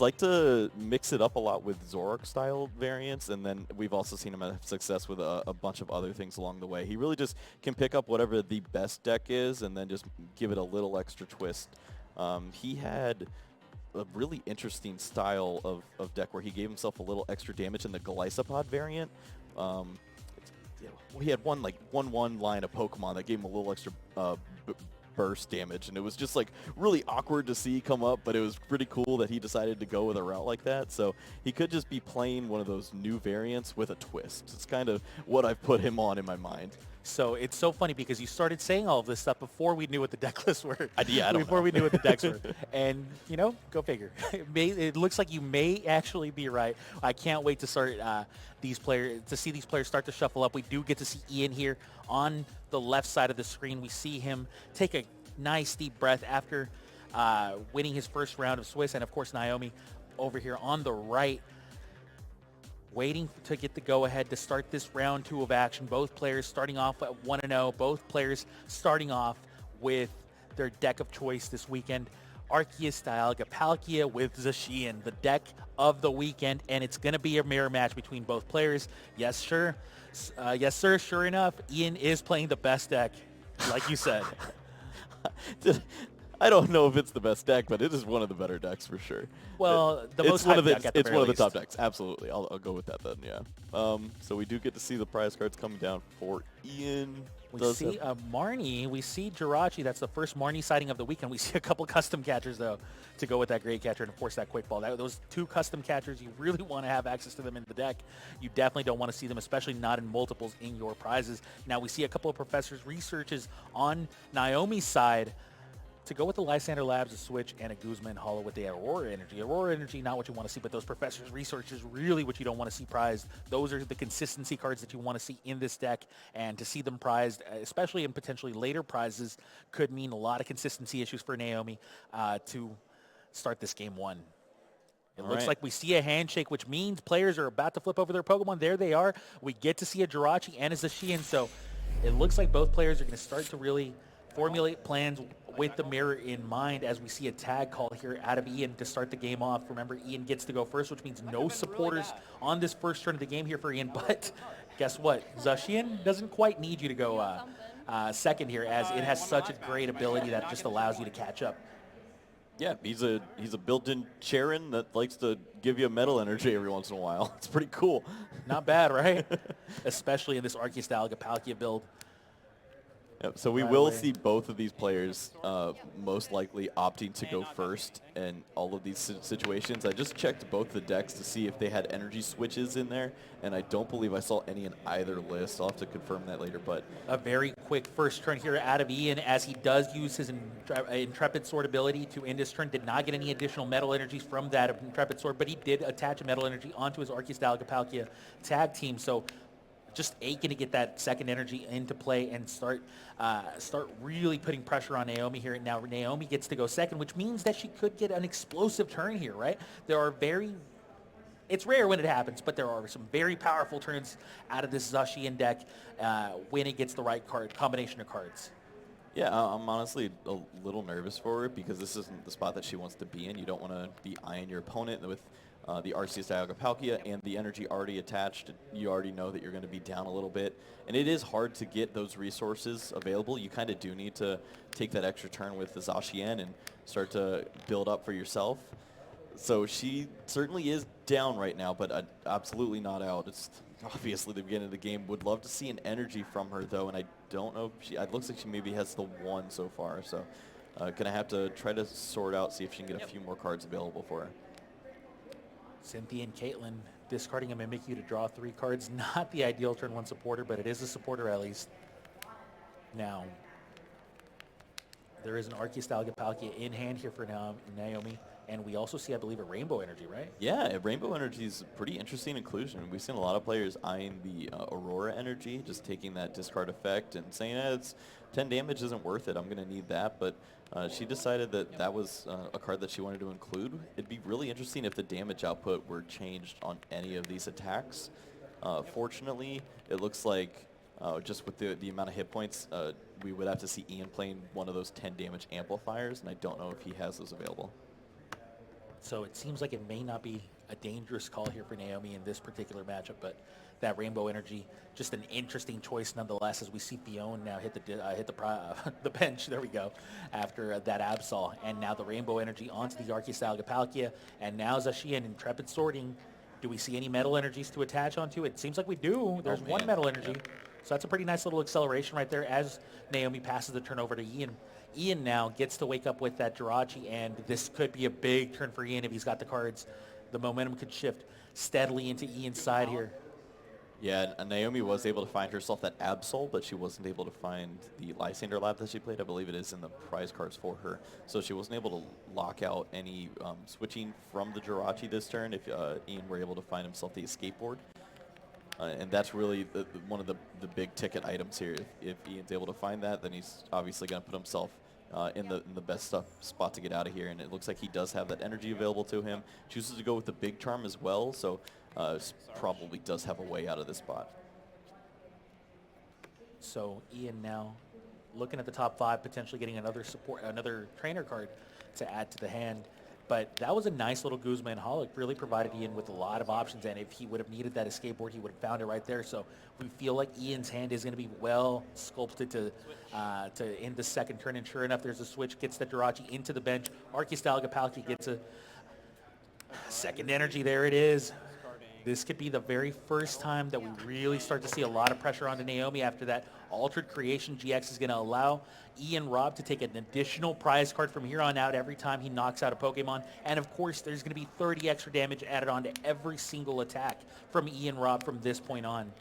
like to mix it up a lot with Zoroark style variants, and then we've also seen him have success with a bunch of other things along the way. He really just can pick up whatever the best deck is and then just give it a little extra twist. He had a really interesting style of deck where he gave himself a little extra damage in the Gliscopod variant. Um, he had one like 1/1 line of Pokemon that gave him a little extra burst damage, and it was just like really awkward to see come up, but it was pretty cool that he decided to go with a route like that. So he could just be playing one of those new variants with a twist. It's kind of what I've put him on in my mind. So it's so funny because you started saying all of this stuff before we knew what the deck lists were. Yeah, I don't before know. we knew what the decks were. And, you know, go figure. It looks like you may actually be right. I can't wait to start see these players start to shuffle up. We do get to see Ian here on the left side of the screen. We see him take a nice deep breath after winning his first round of Swiss. And, of course, Naomi over here on the right, waiting to get the go-ahead to start this round 2 of action. Both players starting off at 1-0. Both players starting off with their deck of choice this weekend. Arceus-style Gapalkia with Zacian, the deck of the weekend, and it's going to be a mirror match between both players. Yes, sure. Yes, sir. Sure enough, Ian is playing the best deck, like you said. I don't know if it's the best deck, but it is one of the better decks for sure. Well, the most it's one of the hyped deck at the it's very one of the least. top decks. Absolutely, I'll go with that then. Yeah. So we do get to see the prize cards coming down for Ian. We see Marnie. We see Jirachi. That's the first Marnie sighting of the weekend. We see a couple custom catchers, though, to go with that great catcher and, of course, that quick ball. Those 2 custom catchers, you really want to have access to them in the deck. You definitely don't want to see them, especially not in multiples in your prizes. Now, we see a couple of professors' researches on Naomi's side to go with the Lysander Labs, a Switch, and a Guzman Hollow with the Aurora Energy. Aurora Energy, not what you want to see, but those professors' research is really what you don't want to see prized. Those are the consistency cards that you want to see in this deck, and to see them prized, especially in potentially later prizes, could mean a lot of consistency issues for Naomi to start this game 1. It looks like we see a handshake, which means players are about to flip over their Pokemon. There they are. We get to see a Jirachi and a Zacian, so it looks like both players are going to start to really formulate plans with the mirror in mind as we see a tag call here out of Ian to start the game off. Remember, Ian gets to go first, which means no supporters on this first turn of the game here for Ian. But guess what? Zacian doesn't quite need you to go second here, as it has such a great ability that just allows you to catch up. Yeah, he's a built-in Charon that likes to give you a metal energy every once in a while. It's pretty cool. Not bad, right? Especially in this Arceus-style Gapalkia build. Yep, so we will see both of these players most likely opting to go first in all of these situations. I just checked both the decks to see if they had energy switches in there, and I don't believe I saw any in either list. I'll have to confirm that later. But a very quick first turn here out of Ian, as he does use his Intrepid Sword ability to end his turn. Did not get any additional metal energies from that Intrepid Sword, but he did attach a metal energy onto his Arceus-style Gapalkia tag team. So just aching to get that second energy into play and start really putting pressure on Naomi here. Now Naomi gets to go second, which means that she could get an explosive turn here, right? It's rare when it happens, but there are some very powerful turns out of this Zacian deck when it gets the right combination of cards. yeah, I'm honestly a little nervous for her because this isn't the spot that she wants to be in. You don't want to be eyeing your opponent with the Arceus-style Gapalkia and the energy already attached. You already know that you're going to be down a little bit. And it is hard to get those resources available. You kind of do need to take that extra turn with the Zacian and start to build up for yourself. So she certainly is down right now, but absolutely not out. It's obviously the beginning of the game. Would love to see an energy from her, though, and I don't know if it looks like she maybe has the one so far. So going to have to try to sort out, see if she can get a few more cards available for her. Cynthia and Caitlin discarding a Mimikyu to draw 3 cards. Not the ideal turn 1 supporter, but it is a supporter at least. Now, there is an Arceus-style Gapalkia in hand here for Naomi. And we also see, I believe, a Rainbow Energy, right? Yeah, Rainbow Energy is a pretty interesting inclusion. We've seen a lot of players eyeing the Aurora Energy, just taking that discard effect and saying, it's 10 damage isn't worth it. I'm going to need that. But she decided that was a card that she wanted to include. It'd be really interesting if the damage output were changed on any of these attacks. Fortunately, it looks like just with the amount of hit points, we would have to see Ian playing one of those 10 damage amplifiers, and I don't know if he has those available. So it seems like it may not be a dangerous call here for Naomi in this particular matchup, but that Rainbow Energy, just an interesting choice nonetheless, as we see Fiona now hit the bench. There we go, after that Absol, and now the Rainbow Energy onto the Arceus Palkia, and now Zacian Intrepid sorting. Do we see any metal energies to attach onto? It seems like we do. There's one metal energy. Yep. So that's a pretty nice little acceleration right there as Naomi passes the turn over to Ian. Ian now gets to wake up with that Jirachi, and this could be a big turn for Ian if he's got the cards. The momentum could shift steadily into Ian's side here. Yeah, and Naomi was able to find herself that Absol, but she wasn't able to find the Lysander Lab that she played. I believe it is in the prize cards for her. So she wasn't able to lock out any switching from the Jirachi this turn if Ian were able to find himself the escape board. And that's really one of the big ticket items here. If Ian's able to find that, then he's obviously going to put himself in the best spot to get out of here. And it looks like he does have that energy available to him. Chooses to go with the big charm as well, so probably does have a way out of this spot. So Ian now looking at the top 5, potentially getting another trainer card to add to the hand. But that was a nice little Guzman Holic, really provided Ian with a lot of options, and if he would have needed that escape board, he would have found it right there. So we feel like Ian's hand is going to be well sculpted to end the second turn, and sure enough, there's a switch, gets the Jirachi into the bench. Arceus Palkia gets a second energy, there it is. This could be the very first time that we really start to see a lot of pressure onto Naomi after that Altered Creation. GX is going to allow Ian Robb to take an additional prize card from here on out every time he knocks out a Pokemon. And of course, there's going to be 30 extra damage added on to every single attack from Ian Robb from this point on.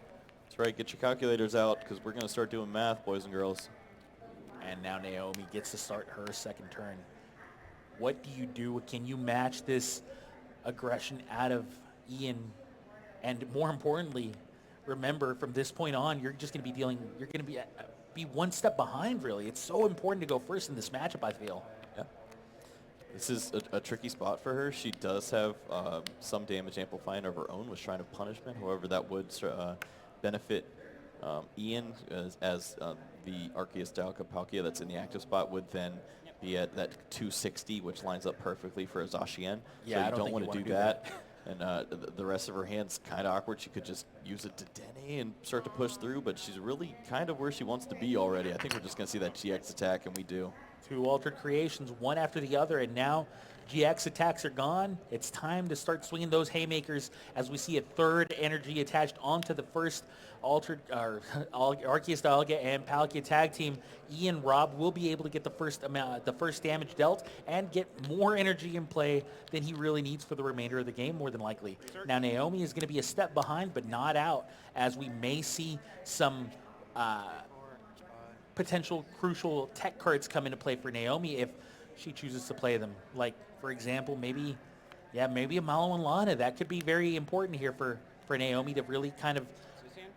That's right. Get your calculators out because we're going to start doing math, boys and girls. And now Naomi gets to start her second turn. What do you do? Can you match this aggression out of Ian? And more importantly, remember, from this point on, you're just going to be one step behind, really. It's so important to go first in this matchup, I feel. Yeah. This is a tricky spot for her. She does have some damage amplifying of her own with Shrine of Punishment. However, that would benefit Ian as the Arceus Palkia that's in the active spot would then be at that 260, which lines up perfectly for a Zacian. Yeah, so you don't want to do that. And the rest of her hand's kind of awkward. She could just use it to Dene and start to push through, but she's really kind of where she wants to be already. I think we're just going to see that GX attack, and we do. 2 Altered Creations, one after the other, and now GX attacks are gone. It's time to start swinging those haymakers as we see a third energy attached onto the first Arceus and Palkia tag team. Ian Robb will be able to get the first damage dealt and get more energy in play than he really needs for the remainder of the game, more than likely. Now Naomi is going to be a step behind, but not out, as we may see some potential crucial tech cards come into play for Naomi if she chooses to play them. Like, for example, maybe a Malo and Lana. That could be very important here for Naomi to really kind of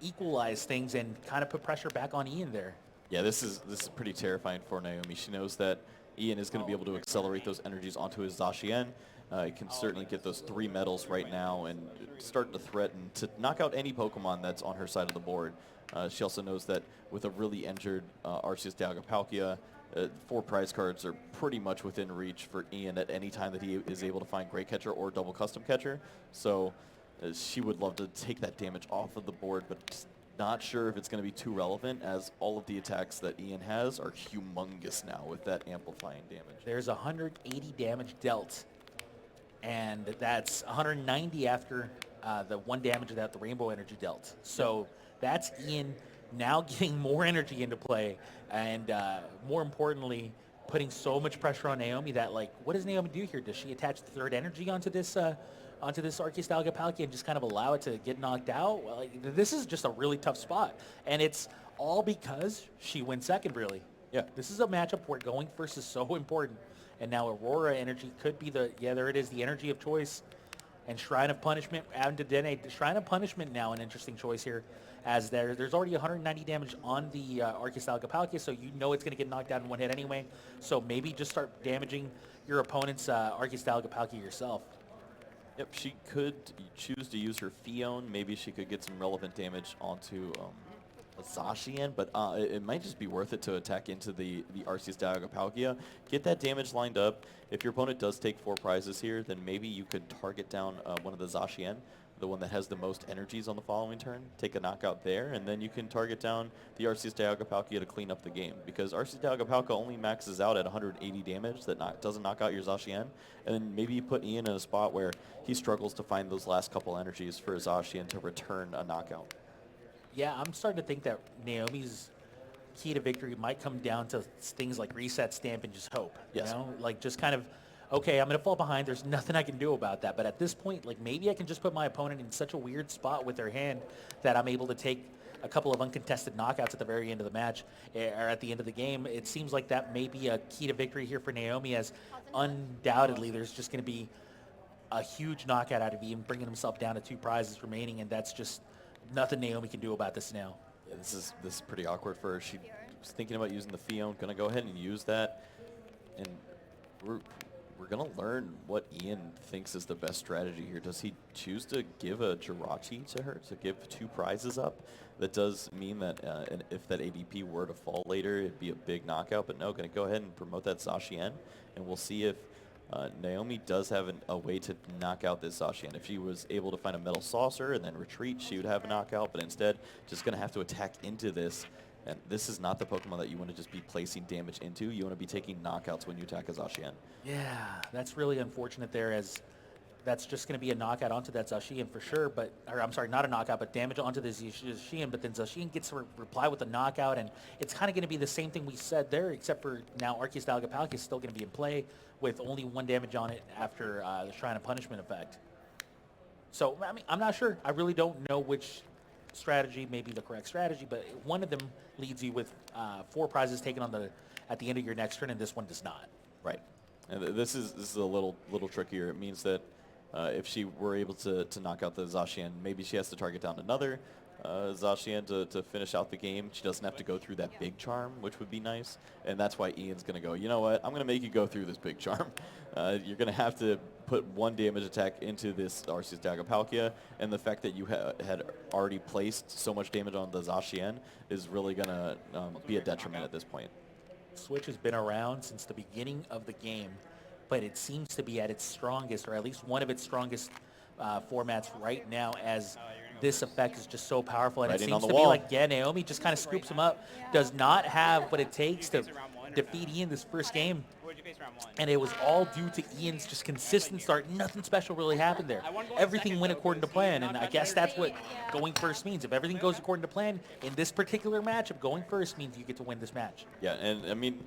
equalize things and kind of put pressure back on Ian there. Yeah, this is pretty terrifying for Naomi. She knows that Ian is going to be able to accelerate those energies onto his Zacian. He can certainly get those 3 medals right now and start to threaten to knock out any Pokemon that's on her side of the board. She also knows that with a really injured Arceus Palkia, 4 prize cards are pretty much within reach for Ian at any time that he is able to find Great Catcher or Double Custom Catcher. So she would love to take that damage off of the board, but just not sure if it's going to be too relevant, as all of the attacks that Ian has are humongous now with that amplifying damage. There's 180 damage dealt, and that's 190 after the 1 damage that the Rainbow Energy dealt. So that's Ian now getting more energy into play, and more importantly, putting so much pressure on Naomi that, like, what does Naomi do here? Does she attach the third energy onto this Arceus Palkia and just kind of allow it to get knocked out? Well, like, this is just a really tough spot, and it's all because she went second, really. Yeah. This is a matchup where going first is so important, and now Aurora Energy could be the energy of choice, and Shrine of Punishment and Dene. Shrine of Punishment now an interesting choice here, as there's already 190 damage on the Arceus Palkia, so you know it's going to get knocked down in one hit anyway. So maybe just start damaging your opponent's Arceus Palkia yourself. Yep, she could choose to use her Fion. Maybe she could get some relevant damage onto a Zacian, but it might just be worth it to attack into the Arceus Dialga Palkia. Get that damage lined up. If your opponent does take 4 prizes here, then maybe you could target down one of the Zacian, the one that has the most energies on the following turn, take a knockout there, and then you can target down the Arceus Dialga Palkia to clean up the game. Because Arceus Dialga Palkia only maxes out at 180 damage, that doesn't knock out your Zacian, and then maybe you put Ian in a spot where he struggles to find those last couple energies for his Zacian to return a knockout. Yeah, I'm starting to think that Naomi's key to victory might come down to things like reset stamp and just hope. Yes. You know, like just kind of, okay, I'm going to fall behind. There's nothing I can do about that. But at this point, like maybe I can just put my opponent in such a weird spot with their hand that I'm able to take a couple of uncontested knockouts at the very end of the match or at the end of the game. It seems like that may be a key to victory here for Naomi, as undoubtedly there's just going to be a huge knockout out of Ian, bringing himself down to 2 prizes remaining, and that's just nothing Naomi can do about this now. Yeah, this is pretty awkward for her. She was thinking about using the Fion, gonna go ahead and use that, and we're gonna learn what Ian thinks is the best strategy here. Does he choose to give a Jirachi to her to give 2 prizes up? That does mean that and if that ADP were to fall later, it'd be a big knockout. But no, gonna go ahead and promote that Zacian, and we'll see if Naomi does have a way to knock out this Zacian. If she was able to find a Metal Saucer and then retreat, she would have a knockout, but instead just going to have to attack into this. And this is not the Pokemon that you want to just be placing damage into. You want to be taking knockouts when you attack a Zacian. Yeah, that's really unfortunate there, as that's just going to be a knockout onto that Zacian for sure, or I'm sorry, not a knockout, but damage onto the Zacian, but then Zacian gets to reply with a knockout, and it's kind of going to be the same thing we said there, except for now Arceus Dialga Palkia is still going to be in play with only 1 damage on it after the Shrine of Punishment effect. So, I mean, I'm not sure. I really don't know which strategy may be the correct strategy, but one of them leads you with 4 prizes taken at the end of your next turn, and this one does not. Right. And this is a little trickier. It means that if she were able to knock out the Zacian, maybe she has to target down another Zacian to finish out the game. She doesn't have to go through that big charm, which would be nice. And that's why Ian's going to go, you know what, I'm going to make you go through this big charm. You're going to have to put 1 damage attack into this Arceus Dialga Palkia, and the fact that you had already placed so much damage on the Zacian is really going to be a detriment at this point. Switch has been around since the beginning of the game, but it seems to be at its strongest, or at least one of its strongest formats right now, as this effect is just so powerful. And Right it in seems on to the be wall. like, yeah, Naomi just kind of scoops him up, does not have what it takes to defeat Ian this first game. And it was all due to Ian's just consistent start. Nothing special really happened there. Everything went according to plan, and I guess that's what going first means. If everything goes according to plan, in this particular matchup, going first means you get to win this match. Yeah, and I mean,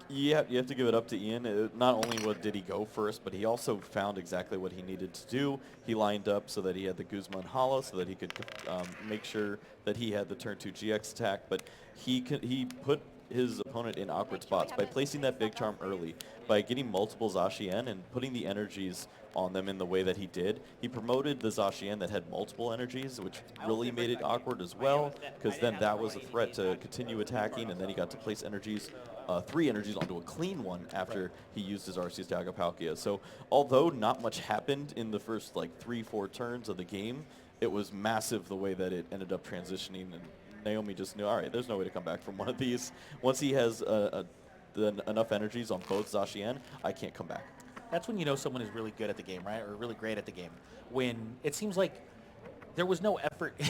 you have to give it up to Ian. Not only did he go first, but he also found exactly what he needed to do. He lined up so that he had the Guzman Hollow, so that he could make sure that he had the turn 2 GX attack. But he put his opponent in awkward spots by placing that big charm early, by getting multiple Zacian and putting the energies on them in the way that he did. He promoted the Zacian that had multiple energies, which really made it awkward as well, because then that was a threat to continue attacking, and then he got to place energies, 3 energies onto a clean one after he used his Arceus Dialga Palkia. So although not much happened in the first like 3-4 turns of the game, it was massive the way that it ended up transitioning, and Naomi just knew, all right, there's no way to come back from one of these. Once he has enough energies on both Zacian, I can't come back. That's when you know someone is really good at the game, right? Or really great at the game. When it seems like there was no effort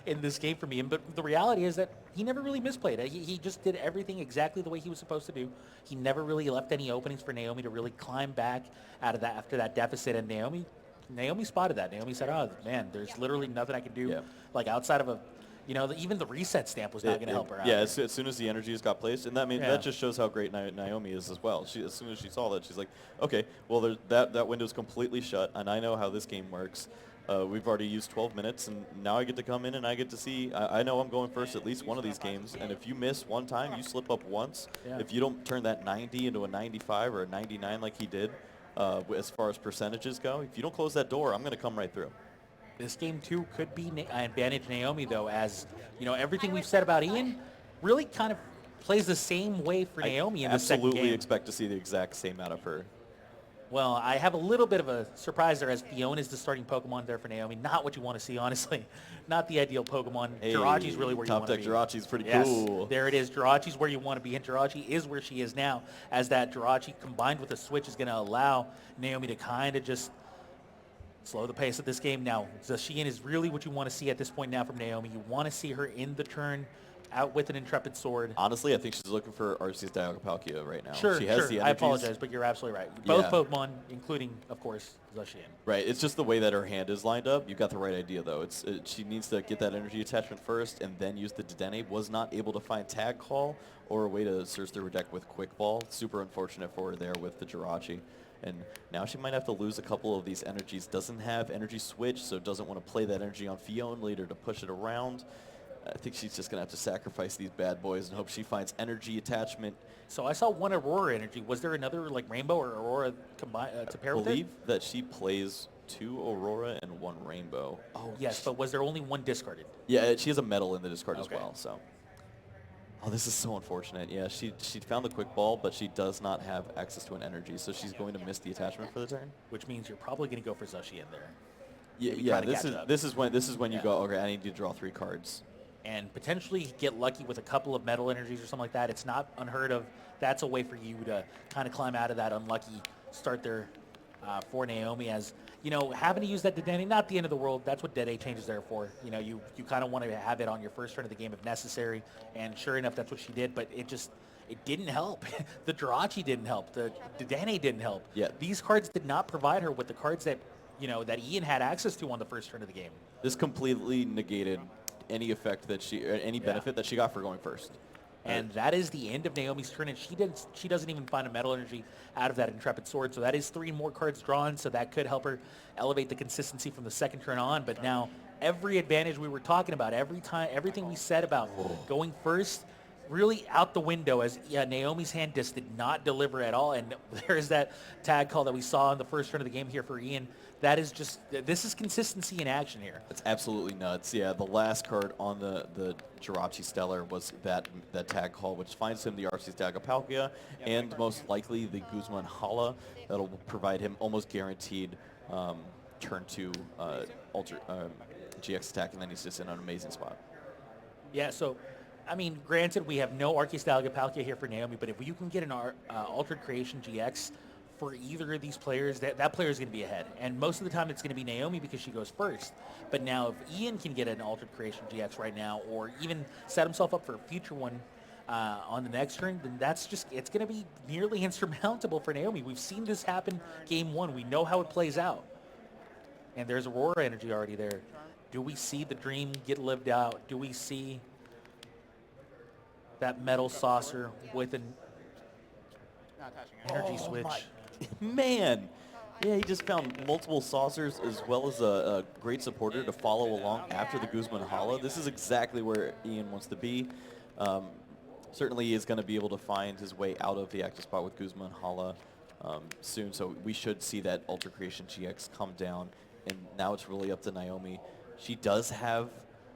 in this game for me, but the reality is that he never really misplayed it. He just did everything exactly the way he was supposed to do. He never really left any openings for Naomi to really climb back out of that after that deficit, and Naomi spotted that. Naomi said, oh, man, there's literally nothing I can do, like outside of even the reset stamp was not going to help her out. Yeah, as soon as the energies got placed, and that just shows how great Naomi is as well. As soon as she saw that, she's like, okay, well, that window's completely shut, and I know how this game works. We've already used 12 minutes, and now I get to come in and I get to see. I know I'm going first at least one of these games, and if you miss one time, you slip up once. Yeah. If you don't turn that 90 into a 95 or a 99 like he did, as far as percentages go, if you don't close that door, I'm going to come right through. This game, too, could be advantage Naomi, though, as, everything we've said about Ian really kind of plays the same way for Naomi in the second game. Absolutely expect to see the exact same out of her. Well, I have a little bit of a surprise there as Fiona is the starting Pokemon there for Naomi. Not what you want to see, honestly. Not the ideal Pokemon. Jirachi's really Hey, where you top want to deck be. Jirachi's pretty Yes, cool. there it is. Jirachi's where you want to be, and Jirachi is where she is now, as that Jirachi combined with the switch is going to allow Naomi to kind of just slow the pace of this game. Now, Zacian is really what you want to see at this point now from Naomi. You want to see her in the turn, out with an Intrepid Sword. Honestly, I think she's looking for Arceus Dialga right now. Sure, She has sure. the I energies. apologize, but you're absolutely right. Both Yeah. Pokemon, including, of course, Zacian. Right, it's just the way that her hand is lined up. You got the right idea, though. She needs to get that energy attachment first and then use the Dedenne. Was not able to find Tag Call or a way to search through her deck with Quick Ball. Super unfortunate for her there with the Jirachi. And now she might have to lose a couple of these energies. Doesn't have Energy Switch, so doesn't want to play that energy on Fiona later to push it around. I think she's just going to have to sacrifice these bad boys and hope she finds energy attachment. So I saw one Aurora energy. Was there another like Rainbow or Aurora combined to pair I with believe it? that she plays 2 Aurora and 1 Rainbow. Oh, Yes, but was there only one discarded? yeah, she has a medal in the discard as Okay. well, so. Oh, this is so unfortunate. Yeah, she found the quick ball, but she does not have access to an energy, so she's going to miss the attachment for the turn. Which means you're probably going to go for Zacian there. Yeah, Maybe yeah. try to This catch is up. this is when you Yeah. go. Okay, I need to draw 3 cards. And potentially get lucky with a couple of metal energies or something like that. It's not unheard of. That's a way for you to kind of climb out of that unlucky start there for Naomi. As you know, having to use that Dedenne, not the end of the world. That's what Dead A change is there for. You know, you kind of want to have it on your first turn of the game if necessary. And sure enough, that's what she did. But it didn't help. The Jirachi didn't help. The Dedenne didn't help. Yeah. These cards did not provide her with the cards that that Ian had access to on the first turn of the game. This completely negated any effect that any benefit that she got for going first. And that is the end of Naomi's turn, and she doesn't even find a metal energy out of that Intrepid Sword. So that is 3 more cards drawn, so that could help her elevate the consistency from the second turn on. But now every advantage we were talking about, everything we said about going first, really out the window as Naomi's hand just did not deliver at all. And there's that tag call that we saw in the first turn of the game here for Ian. That is this is consistency in action here. It's absolutely nuts. Yeah, the last card on the Jirachi Stellar was that tag call, which finds him the Arceus Dagapalkia and most likely the Guzman Hala. That'll provide him almost guaranteed turn 2 GX attack, and then he's just in an amazing spot. Yeah, so, I mean, granted, we have no Arceus Dagapalkia here for Naomi, but if you can get an Altered Creation GX for either of these players, that player is going to be ahead. And most of the time it's going to be Naomi because she goes first. But now if Ian can get an Altered Creation GX right now or even set himself up for a future one on the next turn, then it's going to be nearly insurmountable for Naomi. We've seen this happen game 1. We know how it plays out. And there's Aurora energy already there. Do we see the dream get lived out? Do we see that metal saucer with an energy switch? Man, yeah, he just found multiple saucers as well as a great supporter to follow along after the Guzman Hala. This is exactly where Ian wants to be. Certainly he is going to be able to find his way out of the active spot with Guzman Hala soon, so we should see that Ultra Creation GX come down, and now it's really up to Naomi. She does have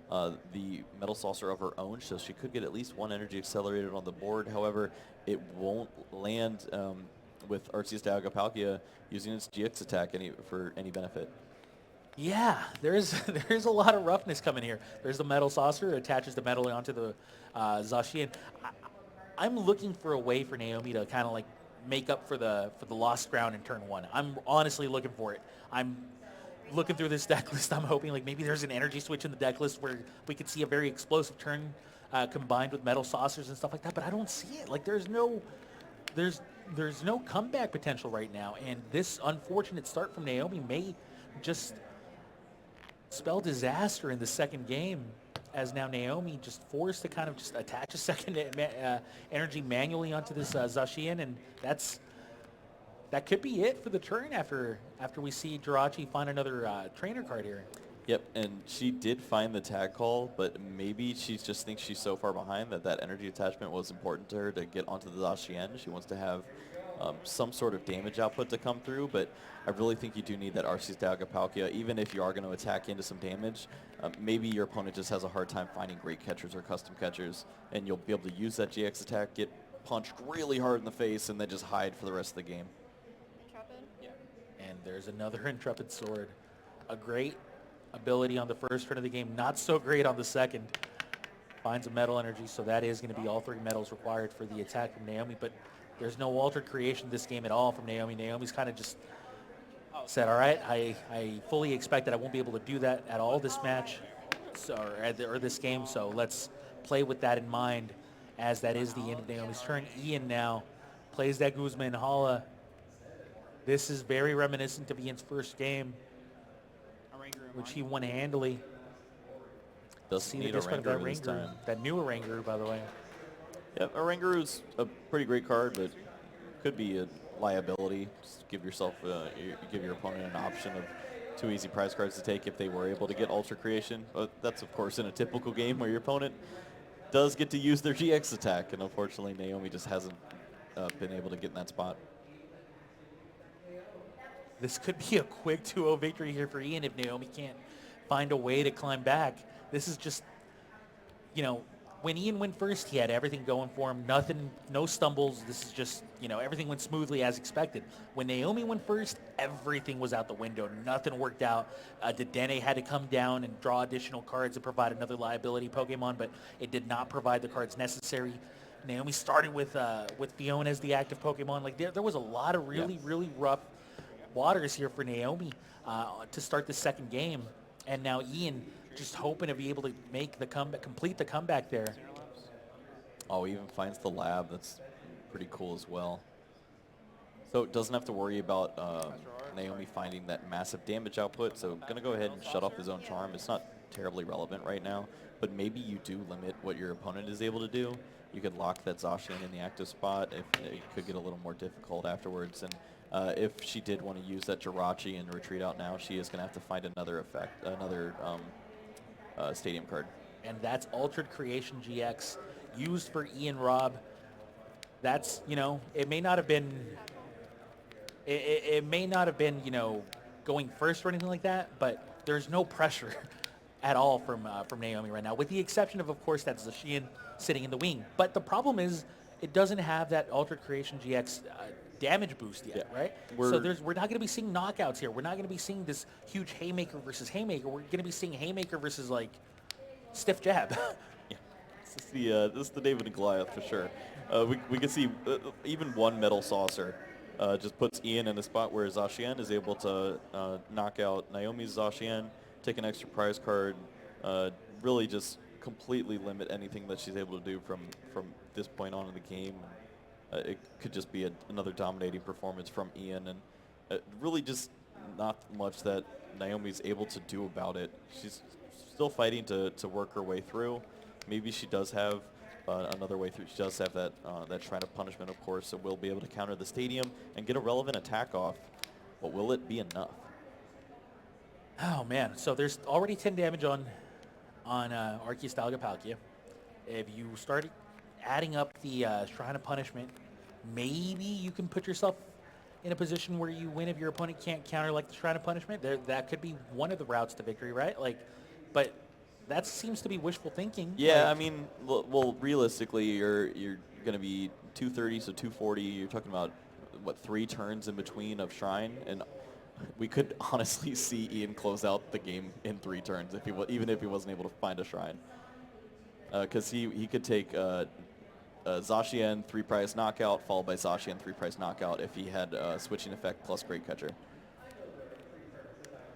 the Metal Saucer of her own, so she could get at least 1 energy accelerated on the board. However, it won't land with Arceus Dagapalkia using its GX attack for any benefit. Yeah, there's a lot of roughness coming here. There's the metal saucer, attaches the metal onto the Zacian. I'm looking for a way for Naomi to kind of like make up for the lost ground in turn 1. I'm honestly looking for it. I'm looking through this deck list. I'm hoping like maybe there's an energy switch in the deck list where we could see a very explosive turn combined with metal saucers and stuff like that. But I don't see it. Like there's no comeback potential right now, and this unfortunate start from Naomi may just spell disaster in the second game, as now Naomi just forced to kind of just attach a second energy manually onto this Zacian, and that could be it for the turn after we see Jirachi find another trainer card here. Yep, and she did find the tag call, but maybe she just thinks she's so far behind that energy attachment was important to her to get onto the Zacian. She wants to have some sort of damage output to come through, but I really think you do need that Arceus Dagapalkia. Even if you are going to attack into some damage, maybe your opponent just has a hard time finding great catchers or custom catchers, and you'll be able to use that GX attack, get punched really hard in the face, and then just hide for the rest of the game. Trap in? there's another Intrepid Sword. A great ability on the first turn of the game, not so great on the second. Finds a metal energy, so that is going to be all 3 metals required for the attack from Naomi, but there's no altered creation this game at all from Naomi. Naomi's kind of just said, all right, I fully expect that I won't be able to do that at all this match, or this game, so let's play with that in mind, as that is the end of Naomi's turn. Ian now plays that Guzman Hala. This is very reminiscent of Ian's first game, which he won handily. Doesn't need a Rangaroo this time. That new Rangaroo, by the way. Yeah, a Rangaroo's a pretty great card, but could be a liability. Just give yourself, give your opponent an option of 2 easy prize cards to take if they were able to get Ultra Creation. But that's, of course, in a typical game where your opponent does get to use their GX attack, and unfortunately Naomi just hasn't been able to get in that spot. This could be a quick 2-0 victory here for Ian if Naomi can't find a way to climb back. This is just, you know, when Ian went first, he had everything going for him. Nothing, no stumbles. This is just, you know, everything went smoothly as expected. When Naomi went first, everything was out the window. Nothing worked out. Dedenne had to come down and draw additional cards to provide another liability Pokemon, but it did not provide the cards necessary. Naomi started with Fiona as the active Pokemon. Like there was a lot of really rough waters here for Naomi to start the second game, and now Ian just hoping to be able to make the comeback, complete the comeback there. Oh, he even finds the lab. That's pretty cool as well. So it doesn't have to worry about Naomi finding that massive damage output. So I'm going to go ahead and shut off his own charm. It's not terribly relevant right now, but maybe you do limit what your opponent is able to do. You could lock that Zacian in the active spot. If it could get a little more difficult afterwards. And if she did want to use that Jirachi and retreat out now, she is going to have to find another effect, another stadium card. And that's Altered Creation GX used for Ian Robb. That's, you know, it may not have been, you know, going first or anything like that, but there's no pressure at all from Naomi right now, with the exception of course, that Zacian sitting in the wing. But the problem is it doesn't have that Altered Creation GX damage boost yet, right? We're not going to be seeing knockouts here. We're not going to be seeing this huge haymaker versus haymaker. We're going to be seeing haymaker versus like stiff jab. Yeah, this is the David and Goliath for sure. We can see even one metal saucer just puts Ian in a spot where Zacian is able to knock out Naomi's Zacian, take an extra prize card, really just completely limit anything that she's able to do from this point on in the game. It could just be another dominating performance from Ian, and really just not much that Naomi's able to do about it. She's still fighting to work her way through. Maybe she does have another way through. She does have that Shrine of Punishment, of course, so we'll be able to counter the stadium and get a relevant attack off. But will it be enough? Oh, man. So there's already 10 damage on Arceus Palkia. If you start adding up the Shrine of Punishment, maybe you can put yourself in a position where you win if your opponent can't counter like the Shrine of Punishment. That could be one of the routes to victory, right? Like, but that seems to be wishful thinking. Yeah, like, I mean, well, realistically, you're going to be 230, so 240. You're talking about what, 3 turns in between of Shrine, and we could honestly see Ian close out the game in 3 turns even if he wasn't able to find a Shrine, because he could take Zacian 3-prize knockout followed by Zacian 3-prize knockout if he had switching effect plus Great Catcher.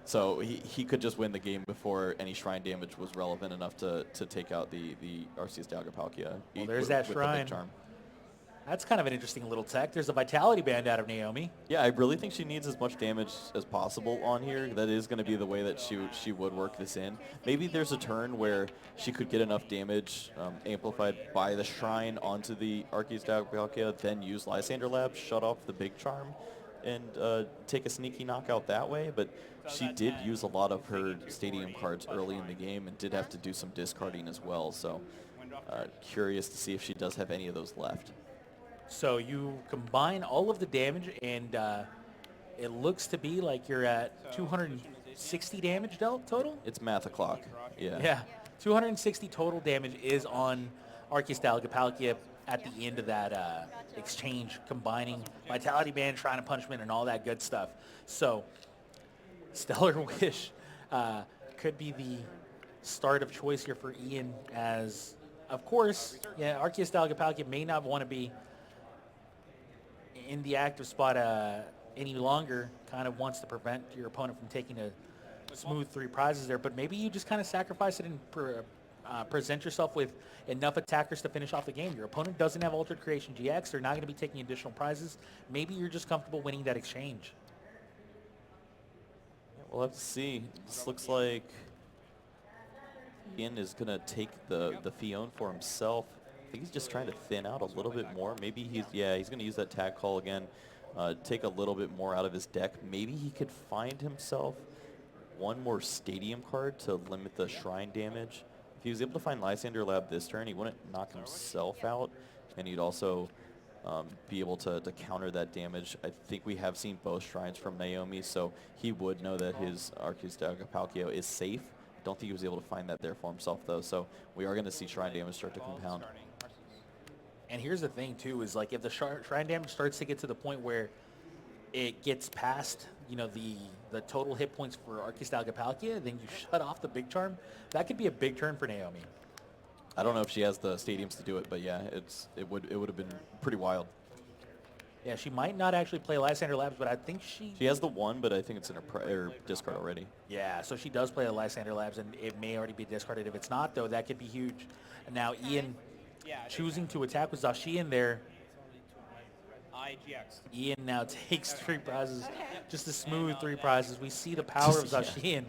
So he could just win the game before any Shrine damage was relevant enough to take out the Arceus Palkia. Well, there's that Shrine. That's kind of an interesting little tech. There's a Vitality Band out of Naomi. Yeah, I really think she needs as much damage as possible on here. That is going to be the way that she would work this in. Maybe there's a turn where she could get enough damage amplified by the Shrine onto the Arceus Palkia, then use Lysander Lab, shut off the big charm, and take a sneaky knockout that way. But she did use a lot of her stadium cards early in the game and did have to do some discarding as well. So curious to see if she does have any of those left. So you combine all of the damage, and it looks to be like you're at 260 damage dealt total? It's math o'clock, yeah. Yeah, 260 total damage is on Arceus Palkia at the end of that exchange, combining Vitality Band, Shrine of Punishment, and all that good stuff. So Stellar Wish could be the start of choice here for Ian, as, of course, yeah, Arceus Dalgapalkia may not want to be in the active spot any longer, kind of wants to prevent your opponent from taking a smooth 3 prizes there, but maybe you just kind of sacrifice it and present yourself with enough attackers to finish off the game. Your opponent doesn't have Altered Creation GX. They're not going to be taking additional prizes. Maybe you're just comfortable winning that exchange. We'll have to see. This looks like Ian is going to take the Fion for himself. I think he's just trying to thin out a little bit more. Maybe he's going to use that tag call again, take a little bit more out of his deck. Maybe he could find himself one more Stadium card to limit the Shrine damage. If he was able to find Lysander Lab this turn, he wouldn't knock himself out, and he'd also be able to counter that damage. I think we have seen both Shrines from Naomi, so he would know that his Arceus Dalgapalkia is safe. Don't think he was able to find that there for himself, though, so we are going to see Shrine damage start to compound. And here's the thing, too, is like if the Shrine damage starts to get to the point where it gets past, you know, the total hit points for Arceus Dalgapalkia, then you shut off the Big Charm. That could be a big turn for Naomi. I don't know if she has the stadiums to do it, but yeah, it would have been pretty wild. Yeah, she might not actually play Lysander Labs, but I think she has the one, but I think it's in her discard already. Yeah, so she does play the Lysander Labs, and it may already be discarded. If it's not, though, that could be huge. And now Ian choosing to attack with Zacian there. Ian now takes 3 prizes, just a smooth 3 prizes. We see the power of Zacian.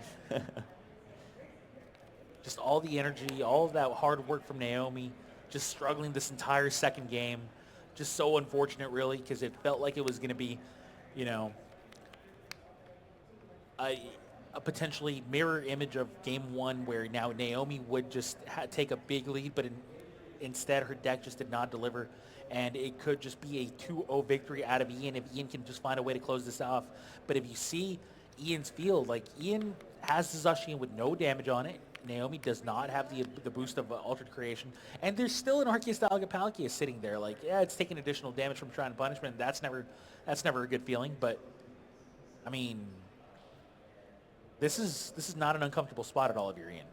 Just all the energy, all of that hard work from Naomi, just struggling this entire second game. Just so unfortunate, really, because it felt like it was going to be, you know, a potentially mirror image of game 1 where now Naomi would just take a big lead, but instead her deck just did not deliver. And it could just be a 2-0 victory out of Ian if Ian can just find a way to close this off. But if you see Ian's field, like Ian has the Zacian with no damage on it. Naomi does not have the boost of Altered Creation. And there's still an Arceus Dalgapalkia sitting there. Like, yeah, it's taking additional damage from Shrine of Punishment. That's never a good feeling. But, I mean, this is not an uncomfortable spot at all if you're Ian.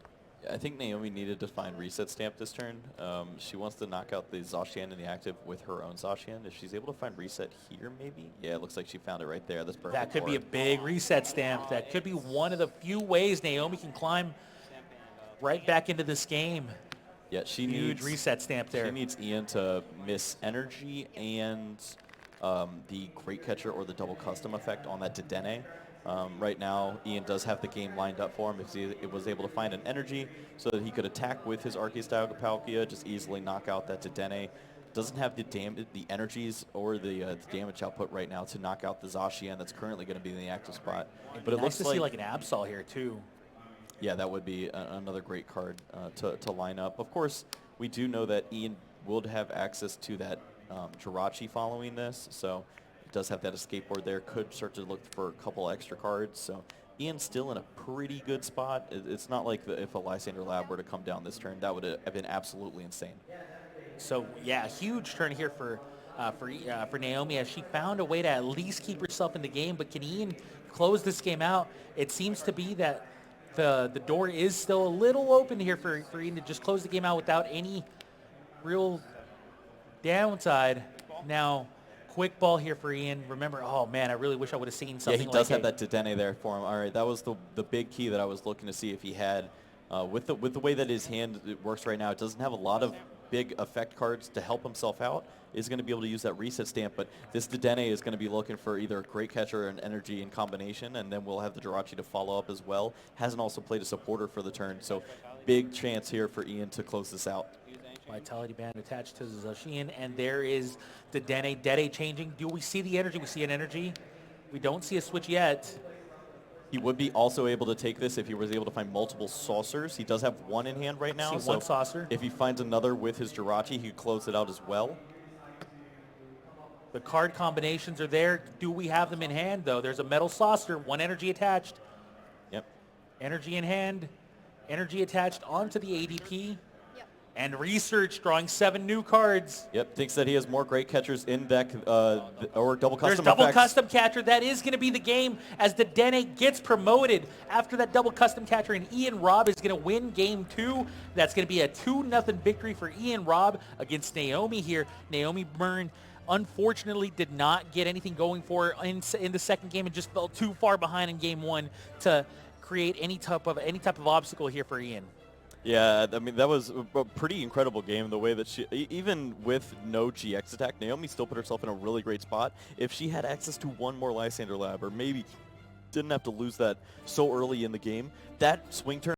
I think Naomi needed to find Reset Stamp this turn. She wants to knock out the Zacian in the active with her own Zacian. If she's able to find Reset here, maybe? Yeah, it looks like she found it right there. That's perfect. That could be a big Reset Stamp. That could be one of the few ways Naomi can climb right back into this game. Yeah, she Huge needs Reset Stamp there. She needs Ian to miss energy and the Great Catcher or the double custom effect on that Dedenne. Right now, Ian does have the game lined up for him because he was able to find an energy so that he could attack with his Arceus Dalgapalkia, just easily knock out that Dedenne. Doesn't have the energies or the damage output right now to knock out the Zacian that's currently going to be in the active spot. But it looks to see like an Absol here too. Yeah, that would be another great card to line up. Of course, we do know that Ian would have access to that Jirachi following this, so it does have that escape board there. Could start to look for a couple extra cards. So Ian's still in a pretty good spot. It's not like if a Lysander Lab were to come down this turn, that would have been absolutely insane. So yeah, huge turn here for Naomi as she found a way to at least keep herself in the game. But can Ian close this game out? It seems to be that the door is still a little open here for Ian to just close the game out without any real downside. Now, quick ball here for Ian. Remember, oh man, I really wish I would have seen something like Yeah, he does have that Dedenne there for him. All right, that was the big key that I was looking to see if he had. With the way that his hand works right now, it doesn't have a lot of big effect cards to help himself out. Is going to be able to use that reset stamp, but this Dedenne is going to be looking for either a Great Catcher or an Energy in combination, and then we'll have the Jirachi to follow up as well. Hasn't also played a supporter for the turn, so big chance here for Ian to close this out. Vitality Band attached to Zacian, and there is the Dede changing. Do we see the energy? We see an energy. We don't see a switch yet. He would be also able to take this if he was able to find multiple saucers. He does have one in hand right now. See one saucer. If he finds another with his Jirachi, he could close it out as well. The card combinations are there. Do we have them in hand, though? There's a metal saucer, one energy attached. Yep. Energy in hand, energy attached onto the ADP. Yep. And Research drawing 7 new cards. Yep, thinks that he has more great catchers in deck or double custom There's double effects. custom catcher. That is going to be the game as the Dene gets promoted after that double custom catcher, and Ian Robb is going to win game 2. That's going to be a 2-0 victory for Ian Robb against Naomi here. Naomi Murn unfortunately did not get anything going for her in the second game and just fell too far behind in game 1 to create any type of obstacle here for Ian. Yeah, I mean, that was a pretty incredible game, the way that she, even with no GX attack, Naomi still put herself in a really great spot. If she had access to one more Lysander Lab, or maybe didn't have to lose that so early in the game, that swing turn